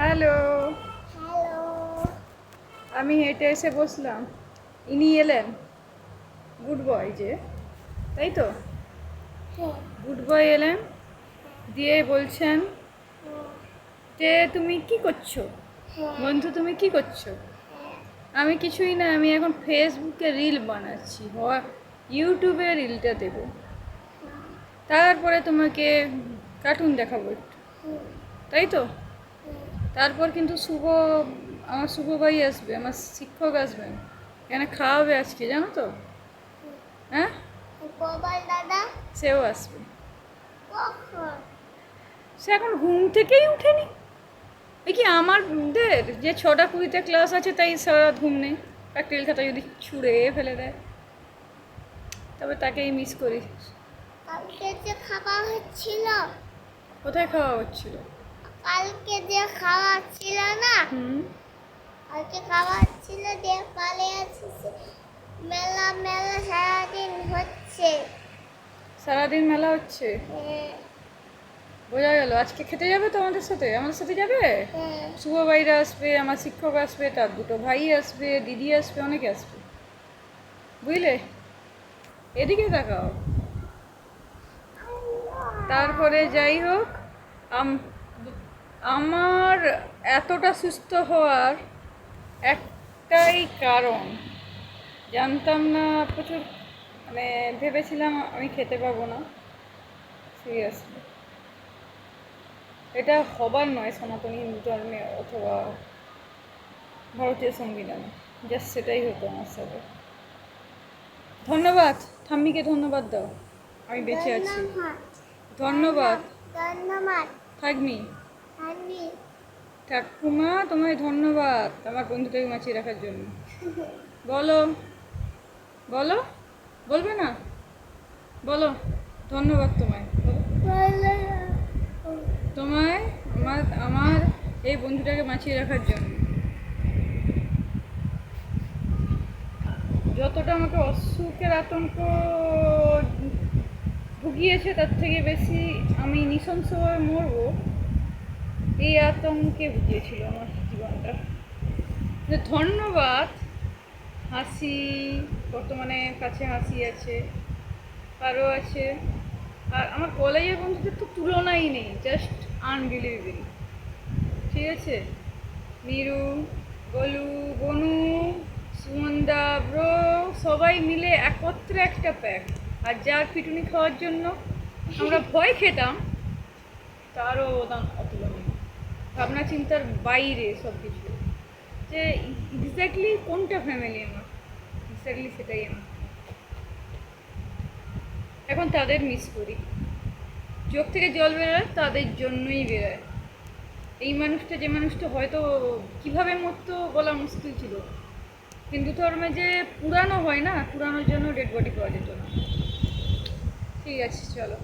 Hello. Hello. আমি হেঁটে এসে বসলাম, ইনি এলেন, গুড বয় যে, তাই তো? হ্যাঁ। গুড বয় এলেন, দিয়ে বলছেন যে তুমি কি করছো বন্ধু, তুমি কি করছো? আমি কিছুই না, আমি এখন ফেসবুকে রিল বানাচ্ছি, ইউটিউবে রিলটা দেবো, তারপরে তোমাকে কার্টুন দেখাবো একটু, তাই তো? তারপর কিন্তু আমার শুভ ভাই আসবে, আমার শিক্ষক আসবেন, এখানে খাওয়াবে আজকে, জানো তো? হ্যাঁ, গোপাল দাদা সেও আসবে। কখন? সে এখন ঘুম থেকেই উঠেনি। এই কি আমাদের যে 6:20 ক্লাস আছে, তাই সারা রাত ঘুম নেই, প্র্যাকটিক্যাল খাতা যদি ছুঁড়ে ফেলে দেয়, তবে তাকেই মিস করি। কালকে যে খাওয়া হচ্ছিল, কোথায় খাওয়া হচ্ছিল? কালকে যে খাওয়া ছিল না, হুম, কালকে খাওয়া হচ্ছিল দিয়ে কালে আসছে, মেলা মেলা সারাদিন হচ্ছে। সারাদিন মেলা হচ্ছে, বোঝা গেল। আজকে খেতে যাবে তো আমাদের সাথে? আমাদের সাথে যাবে? শুভ ভাইরা আসবে, আমার শিক্ষক আসবে, তার দুটো ভাই আসবে, দিদি আসবে, অনেকে আসবে, বুঝলে? এদিকে তাকাও। তারপরে যাই হোক, আমার এতটা সুস্থ হওয়ার একটাই কারণ, জানতাম না, প্রচুর মানে ভেবেছিলাম আমি খেতে পাবো না, সিরিয়াসলি। এটা হবার নয় সনাতনী হিন্দু ধর্মে অথবা ভারতীয় সংবিধানে, জাস্ট সেটাই হতো আমার সাথে। ধন্যবাদ, ঠাম্মিকে ধন্যবাদ দাও, আমি বেঁচে আছি। ধন্যবাদ। ধন্যবাদ। থাকমি আমি ঠাকুমা, তোমায় ধন্যবাদ আমার বন্ধুটাকে বাঁচিয়ে রাখার জন্য। বলো, বলো, বলবে না? বলো, ধন্যবাদ তোমায়, বলো। তোমায়, আমার আমার এই বন্ধুটাকে বাঁচিয়ে রাখার জন্য। যতটা আমাকে অসুখের আতঙ্ক ভুগিয়েছে, তার থেকে বেশি আমি নৃশংসভাবে মরবো এই আতঙ্কে ভুগিয়েছিল আমার জীবনটা। ধন্যবাদ। হাসি, বর্তমানে কাছে হাসি আছে, আরও আছে, আর আমার কলেজের বন্ধুদের তো তুলনাই নেই, জাস্ট আনবিলিভেবল। ঠিক আছে, মিরু, গোলু, বনু, সুমনদা, ব্রো, সবাই মিলে একত্রে একটা প্যাক। আর যার পিটুনি খাওয়ার জন্য আমরা ভয় খেতাম, তারও অবদান অতুলনীয়, ভাবনা চিন্তার বাইরে সব কিছু। যে এক্স্যাক্টলি কোনটা ফ্যামিলি আমার, এক্স্যাক্টলি সেটাই আমার। এখন তাদের মিস করি, চোখ থেকে জল বেরোয় তাদের জন্যই বেরোয়। এই মানুষটা, যে মানুষটা হয়তো কিভাবে মরতো বলা মুশকিল ছিল, হিন্দু ধর্মে যে পুরানো হয় না, পুরানোর জন্য ডেড বডি পাওয়া যেত না। ঠিক আছে, চলো।